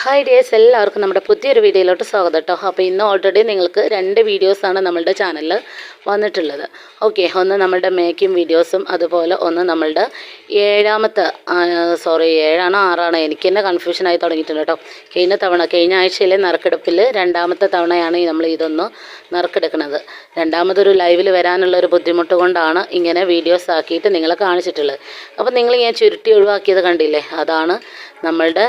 Hi dears, എല്ലാവർക്കും നമ്മുടെ പുതിയൊരു വീഡിയോയിലോട്ട് സ്വാഗതം കേട്ടോ. അപ്പോൾ ഇന്ന് ഓൾറെഡി നിങ്ങൾക്ക് 2 വീഡിയോസാണ് നമ്മളുടെ ചാനലിൽ വന്നിട്ടുള്ളത്. ഓക്കെ, ഒന്ന് നമ്മളുടെ മേക്കിംഗ് വീഡിയോസും അതുപോലെ ഒന്ന് നമ്മളുടെ 7-ാമത്തെ 7ആണോ 6ആണോ എനിക്ക് തന്നെ കൺഫ്യൂഷനായി തുടങ്ങിയിട്ടുണ്ട് കേട്ടോ. കഴിഞ്ഞ ആഴ്ചയിലെ നറുക്കെടുപ്പിൽ 2-ാമത്തെ തവണയാണ് നമ്മൾ ഇതൊന്ന് നറുക്കെടുക്കുന്നത്. രണ്ടാമതൊരു ലൈവിൽ വരാനുള്ളൊരു ബുദ്ധിമുട്ട് കൊണ്ടാണ് ഇങ്ങനെ വീഡിയോസ് ആക്കിയിട്ട് നിങ്ങളെ കാണിച്ചിട്ടുള്ളത്. അപ്പോൾ നിങ്ങൾ ഞാൻ ചുരുട്ടി ഒഴിവാക്കിയത് കണ്ടില്ലേ, അതാണ് നമ്മളുടെ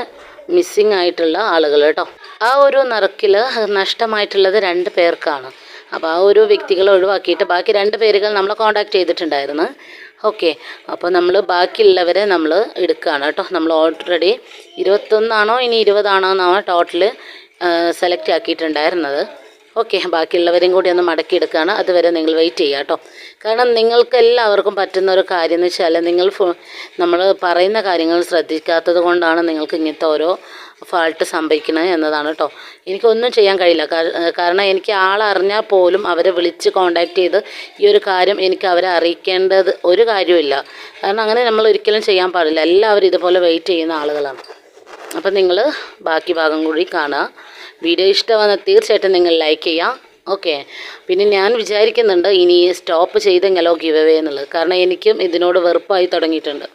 മിസ്സിങ് ആയിട്ടുള്ള ആളുകൾ കേട്ടോ. ആ ഒരു നറുക്കിൽ നഷ്ടമായിട്ടുള്ളത് 2 പേർക്കാണ്. അപ്പോൾ ആ ഒരു വ്യക്തികളെ ഒഴിവാക്കിയിട്ട് ബാക്കി 2 പേരുകൾ നമ്മളെ കോൺടാക്റ്റ് ചെയ്തിട്ടുണ്ടായിരുന്നു. ഓക്കെ, അപ്പോൾ നമ്മൾ ബാക്കിയുള്ളവരെ നമ്മൾ എടുക്കുകയാണ് കേട്ടോ. നമ്മൾ ഓൾറെഡി 21 ഇനി 20 എന്നാണ് ടോട്ടൽ സെലക്ട് ആക്കിയിട്ടുണ്ടായിരുന്നത്. ഓക്കെ, ബാക്കിയുള്ളവരെയും കൂടി ഒന്ന് മടക്കിയെടുക്കുകയാണ്. അതുവരെ നിങ്ങൾ വെയിറ്റ് ചെയ്യുക കേട്ടോ. കാരണം നിങ്ങൾക്ക് എല്ലാവർക്കും പറ്റുന്ന ഒരു കാര്യം എന്ന് വെച്ചാൽ നമ്മൾ പറയുന്ന കാര്യങ്ങൾ ശ്രദ്ധിക്കാത്തത് കൊണ്ടാണ് നിങ്ങൾക്ക് ഇങ്ങനത്തെ ഓരോ ഫാൾട്ട് സംഭവിക്കുന്നത് എന്നതാണ് കേട്ടോ. എനിക്കൊന്നും ചെയ്യാൻ കഴിയില്ല. കാരണം എനിക്ക് ആളറിഞ്ഞാൽ പോലും അവരെ വിളിച്ച് കോൺടാക്റ്റ് ചെയ്ത് ഈ ഒരു കാര്യം എനിക്ക് അവരെ അറിയിക്കേണ്ടത് ഒരു കാര്യമില്ല. കാരണം അങ്ങനെ നമ്മൾ ഒരിക്കലും ചെയ്യാൻ പാടില്ല. എല്ലാവരും ഇതുപോലെ വെയിറ്റ് ചെയ്യുന്ന ആളുകളാണ്. അപ്പം നിങ്ങൾ ബാക്കി ഭാഗം കൂടി കാണുക. വീഡിയോ ഇഷ്ടമാകുന്ന തീർച്ചയായിട്ടും നിങ്ങൾ ലൈക്ക് ചെയ്യാം. ഓക്കെ, പിന്നെ ഞാൻ വിചാരിക്കുന്നുണ്ട് ഇനി സ്റ്റോപ്പ് ചെയ്തെങ്കിലോ ഗിവ് അവേ എന്നുള്ളത്. കാരണം എനിക്കും ഇതിനോട് വെറുപ്പായി തുടങ്ങിയിട്ടുണ്ട്.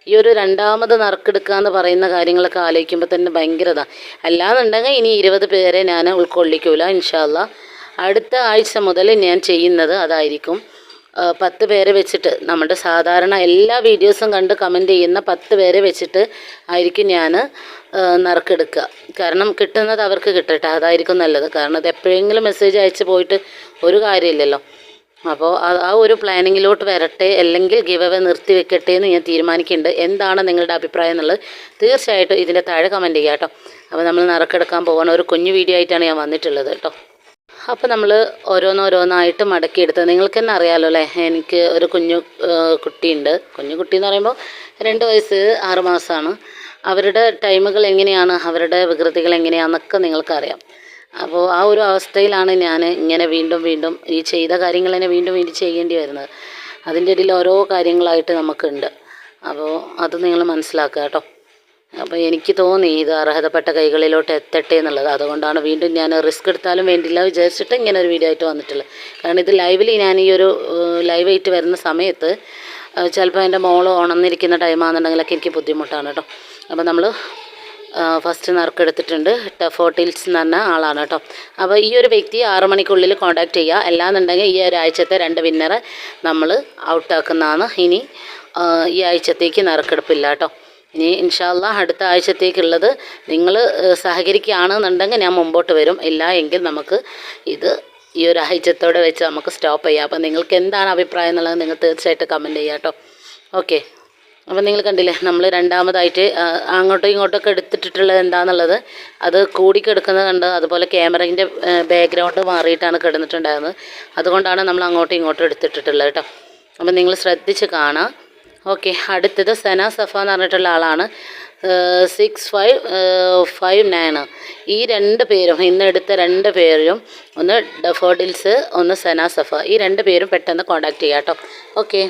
ഈ ഒരു 2ാമത് നറുക്കെടുക്കുക എന്ന് പറയുന്ന കാര്യങ്ങളൊക്കെ ആലോചിക്കുമ്പോൾ തന്നെ ഭയങ്കരത. അല്ലാന്നുണ്ടെങ്കിൽ ഇനി 20 പേരെ ഞാൻ ഉൾക്കൊള്ളിക്കൂല. ഇൻഷാ അല്ലാ അടുത്ത ആഴ്ച മുതൽ ഞാൻ ചെയ്യുന്നത് അതായിരിക്കും. 10 പേരെ വെച്ചിട്ട് നമ്മുടെ സാധാരണ എല്ലാ വീഡിയോസും കണ്ട് കമൻറ്റ് ചെയ്യുന്ന 10 പേരെ വെച്ചിട്ട് ആയിരിക്കും ഞാൻ നറുക്കെടുക്കുക. കാരണം കിട്ടുന്നത് അവർക്ക് കിട്ടട്ടെ, അതായിരിക്കും നല്ലത്. കാരണം അത് എപ്പോഴെങ്കിലും മെസ്സേജ് അയച്ച് പോയിട്ട് ഒരു കാര്യമില്ലല്ലോ. അപ്പോൾ ആ ഒരു പ്ലാനിങ്ങിലോട്ട് വരട്ടെ, അല്ലെങ്കിൽ ഗിവ് അവേ നിർത്തി വെക്കട്ടെ എന്ന് ഞാൻ തീരുമാനിക്കുന്നുണ്ട്. എന്താണ് നിങ്ങളുടെ അഭിപ്രായം എന്നുള്ളത് തീർച്ചയായിട്ടും ഇതിൻ്റെ താഴെ കമൻറ്റ് ചെയ്യുക കേട്ടോ. അപ്പോൾ നമ്മൾ നറുക്കെടുക്കാൻ പോകുന്ന ഒരു കുഞ്ഞു വീഡിയോ ആയിട്ടാണ് ഞാൻ വന്നിട്ടുള്ളത് കേട്ടോ. അപ്പോൾ നമ്മൾ ഓരോന്നായിട്ട് മടക്കിയെടുത്ത് നിങ്ങൾക്ക് തന്നെ അറിയാമല്ലോ അല്ലേ. എനിക്ക് ഒരു കുഞ്ഞു കുട്ടിയുണ്ട്. കുഞ്ഞു കുട്ടി എന്ന് പറയുമ്പോൾ 2 വയസ്സ് 6 മാസമാണ്. അവരുടെ ടൈമുകൾ എങ്ങനെയാണ്, അവരുടെ വികൃതികൾ എങ്ങനെയാണെന്നൊക്കെ നിങ്ങൾക്കറിയാം. അപ്പോൾ ആ ഒരു അവസ്ഥയിലാണ് ഞാൻ ഇങ്ങനെ വീണ്ടും ഈ ചെയ്ത കാര്യങ്ങൾ തന്നെ വീണ്ടും ചെയ്യേണ്ടി വരുന്നത്. അതിൻ്റെ ഇടയിൽ ഓരോ കാര്യങ്ങളായിട്ട് നമുക്കുണ്ട്. അപ്പോൾ അത് നിങ്ങൾ മനസ്സിലാക്കുക കേട്ടോ. അപ്പോൾ എനിക്ക് തോന്നി ഇത് അർഹതപ്പെട്ട കൈകളിലോട്ട് എത്തട്ടെ എന്നുള്ളത്. അതുകൊണ്ടാണ് വീണ്ടും ഞാൻ റിസ്ക് എടുത്താലും വേണ്ടില്ല വിചാരിച്ചിട്ട് ഇങ്ങനെ ഒരു വീഡിയോ ആയിട്ട് വന്നിട്ടുള്ളത്. കാരണം ഇത് ലൈവിൽ ഞാൻ ഈ ഒരു ലൈവായിട്ട് വരുന്ന സമയത്ത് ചിലപ്പോൾ എൻ്റെ മോള് ഉണർന്നിരിക്കുന്ന ടൈമാണെന്നുണ്ടെങ്കിലൊക്കെ എനിക്ക് ബുദ്ധിമുട്ടാണ് കേട്ടോ. അപ്പോൾ നമ്മൾ ഫസ്റ്റ് നറുക്കെടുത്തിട്ടുണ്ട്. ടഫോട്ടിൽസ് എന്ന് പറഞ്ഞ ആളാണ് കേട്ടോ. അപ്പോൾ ഈ ഒരു വ്യക്തി 6 മണിക്കുള്ളിൽ കോൺടാക്റ്റ് ചെയ്യുക. അല്ലാന്നുണ്ടെങ്കിൽ ഈ ഒരാഴ്ചത്തെ 2 വിന്നറെ നമ്മൾ ഔട്ടാക്കുന്നതാണ്. ഇനി ഈ ആഴ്ചത്തേക്ക് നറുക്കെടുപ്പില്ല കേട്ടോ. ഇനി ഇൻഷാ അല്ലാ അടുത്ത ആഴ്ചത്തേക്കുള്ളത് നിങ്ങൾ സഹകരിക്കുകയാണെന്നുണ്ടെങ്കിൽ ഞാൻ മുമ്പോട്ട് വരും. ഇല്ല എങ്കിൽ നമുക്ക് ഇത് ഈ ഒരു ആഴ്ചത്തോടെ വെച്ച് നമുക്ക് സ്റ്റോപ്പ് ചെയ്യാം. അപ്പോൾ നിങ്ങൾക്ക് എന്താണ് അഭിപ്രായം എന്നുള്ളത് നിങ്ങൾ തീർച്ചയായിട്ടും കമൻറ്റ് ചെയ്യുക കേട്ടോ. ഓക്കെ, അപ്പോൾ നിങ്ങൾ കണ്ടില്ലേ, നമ്മൾ 2ാമതായിട്ട് അങ്ങോട്ടും ഇങ്ങോട്ടൊക്കെ എടുത്തിട്ടുള്ളത് എന്താണെന്നുള്ളത്. അത് കൂടിക്കെടുക്കുന്നത് കണ്ട്, അതുപോലെ ക്യാമറേൻ്റെ ബാക്ക്ഗ്രൗണ്ട് മാറിയിട്ടാണ് കിടന്നിട്ടുണ്ടായിരുന്നത്. അതുകൊണ്ടാണ് നമ്മൾ അങ്ങോട്ടും ഇങ്ങോട്ടും എടുത്തിട്ടുള്ളത് കേട്ടോ. അപ്പോൾ നിങ്ങൾ ശ്രദ്ധിച്ച് കാണാം. ഓക്കെ, അടുത്തത് സന സഫ എന്ന് പറഞ്ഞിട്ടുള്ള ആളാണ്. 6559. ഈ 2 പേരും ഇന്നെടുത്ത 2 പേരും, ഒന്ന് ഡഫോഡിൽസ് ഒന്ന് സന സഫ, ഈ 2 പേരും പെട്ടെന്ന് കോൺടാക്റ്റ് ചെയ്യാം കേട്ടോ. ഓക്കെ.